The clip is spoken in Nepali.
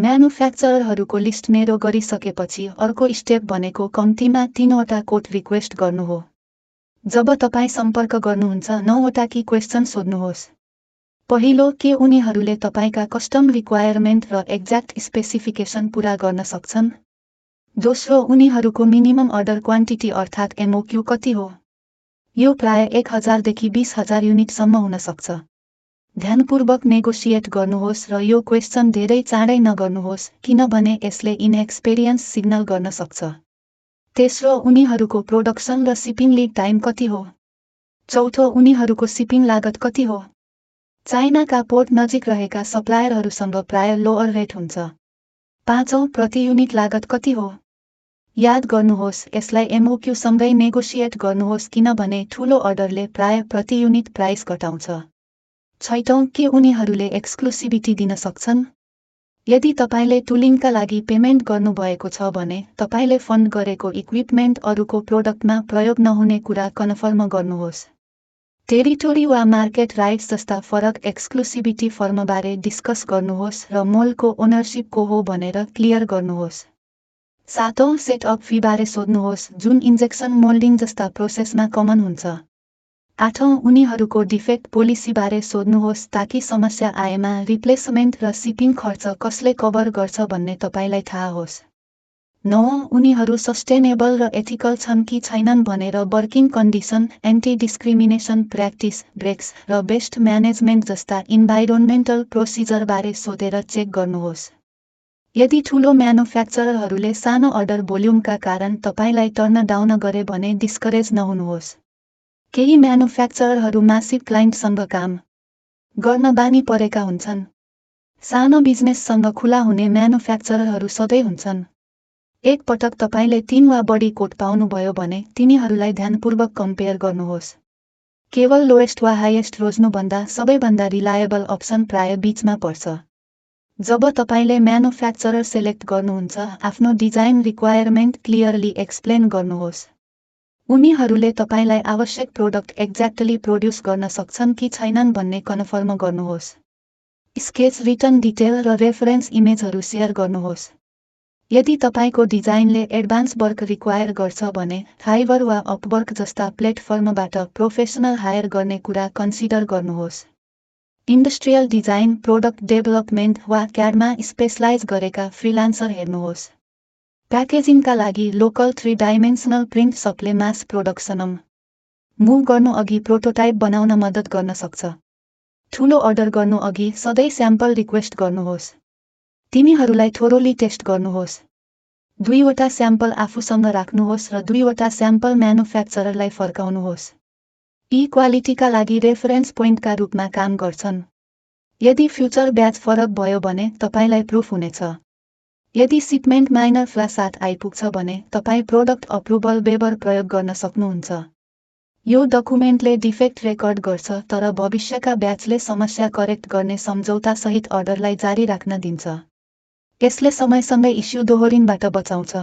म्यानुफ्याक्चररहरूको लिस्ट नेरो गरिसकेपछि अर्को स्टेप भनेको कम्तीमा 3वटा कोट रिक्वेस्ट गर्नु हो। जब तपाईँ सम्पर्क गर्नुहुन्छ 9वटा की क्वेशन सोध्नुहोस्। पहिलो, के उनीहरूले तपाईँका कस्टम रिक्वायरमेन्ट र एक्ज्याक्ट स्पेसिफिकेसन पूरा गर्न सक्छन्? दोस्रो, उनीहरूको मिनिमम अर्डर क्वान्टिटी अर्थात् MOQ कति हो? यो प्राय 1000 देखि 20000 युनिटसम्म हुन सक्छ। ध्यानपूर्वक नेगोसिएट गर्नुहोस् र यो क्वेशन धेरै चाँडै नगर्नुहोस् किनभने यसले इनएक्सपेरियन्स सिग्नल गर्न सक्छ। तेस्रो, उनीहरूको प्रोडक्सन र शिपिङ लिड टाइम कति हो? चौथो, उनीहरूको शिपिङ लागत कति हो? चाइनाका पोर्ट नजिक रहेका सप्लायरहरूसँग प्राय लोअर रेट हुन्छ। पाँचौं, प्रति युनिट लागत कति हो? याद गर्नुहोस्, यसलाई MOQ सँगै नेगोसिएट गर्नुहोस् किनभने ठूलो अर्डरले प्राय प्रति युनिट प्राइस घटाउँछ। छैटौं, के उनीहरूले एक्सक्लुसिभिटी दिन सक्छन्? यदि तपाईले टुलिङका लागि पेमेन्ट गर्नुभएको छ भने तपाईले फन्ड गरेको इक्विपमेन्ट अरूको प्रोडक्टमा प्रयोग नहुने कुरा कन्फर्म गर्नुहोस्। टेरिटोरी वा मार्केट राइट्स जस्ता फरक एक्सक्लुसिभिटी फर्मबारे डिस्कस गर्नुहोस् र मोलको ओनरसिप को हो भनेर क्लियर गर्नुहोस्। सातौं, सेटअप फीबारे सोध्नुहोस् जुन इन्जेक्सन मोल्डिङ जस्ता प्रोसेसमा कमन हुन्छ। आठौं, उनीहरूको डिफेक्ट पोलिसीबारे सोध्नुहोस् ताकि समस्या आएमा रिप्लेसमेन्ट र शिपिङ खर्च कसले कभर गर्छ भन्ने तपाईलाई थाहा होस्। नौं, उनीहरू सस्टेनेबल र एथिकल छन् कि छैनन् भनेर working condition, anti discrimination practice, breaks र बेस्ट म्यानेजमेन्ट जस्ता इन्भाइरोन्मेन्टल प्रोसिजरबारे सोधेर चेक गर्नुहोस्। यदि ठूलो म्यानुफ्याक्चररहरूले सानो अर्डर भोल्युमका कारण तपाईलाई टर्न डाउन गरे भने डिस्करेज नहुनुहोस्। केही म्यानुफ्याक्चररहरू मासिभ क्लाइन्टसँग काम गर्न बानी परेका हुन्छन्। सानो बिजनेससँग खुला हुने म्यानुफ्याक्चररहरू सधैँ हुन्छन्। एक पटक तपाईले 3 वा बढी कोट पाउनुभयो भने तिनीहरूलाई ध्यानपूर्वक कम्पेयर गर्नुहोस्। केवल लोएस्ट वा हाईएस्ट रोज्नुभन्दा सबैभन्दा रिलायबल अप्सन प्राय बीचमा पर्छ। जब तपाईले म्यानुफ्याक्चरर सेलेक्ट गर्नुहुन्छ, आफ्नो डिजाइन रिक्वायरमेन्ट क्लियरली एक्सप्लेन गर्नुहोस्। उनीहरूले तपाईलाई आवश्यक प्रोडक्ट एक्ज्याक्टली प्रोड्युस गर्न सक्छन् कि छैनन् भन्ने कन्फर्म गर्नुहोस्। स्केच, रिटर्न डिटेल र रेफरेन्स इमेजहरू सेयर गर्नुहोस्। यदि तपाईको डिजाइनले एडभान्स वर्क रिक्वायर गर्छ भने फाइबर वा अपवर्क जस्ता प्लेटफर्मबाट प्रोफेसनल हायर गर्ने कुरा कन्सिडर गर्नुहोस्। इन्डस्ट्रियल डिजाइन, प्रोडक्ट डेभलपमेन्ट वा क्याडमा स्पेशलाइज गरेका फ्रिलान्सर हेर्नुहोस्। प्याकेजिङका लागि लोकल 3 डाइमेन्सनल प्रिन्ट सकले मास प्रोडक्सनमा मुभ गर्नु अघि प्रोटोटाइप बनाउन मद्दत गर्न सक्छ। ठूलो अर्डर गर्नु अघि सधैँ स्याम्पल रिक्वेस्ट गर्नुहोस्। तिनीहरूलाई थोरोली टेस्ट गर्नुहोस्। 2वटा स्याम्पल आफूसँग राख्नुहोस् र 2वटा स्याम्पल म्यानुफ्याक्चररलाई फर्काउनुहोस्। यी क्वालिटीका लागि रेफरेन्स पोइन्टका रूपमा काम गर्छन्। यदि फ्युचर ब्याच फरक भयो भने तपाईलाई प्रुफ हुनेछ। यदि सिपमेन्ट माइनर फ्ला साथ आइपुग्छ भने तपाईँ प्रोडक्ट अप्रुभल वेबर प्रयोग गर्न सक्नुहुन्छ। यो डकुमेन्टले डिफेक्ट रेकर्ड गर्छ तर भविष्यका ब्याचले समस्या करेक्ट गर्ने सम्झौता सहित अर्डरलाई जारी राख्न दिन्छ। यसले समयसँगै इस्यु दोहोरिनबाट बचाउँछ।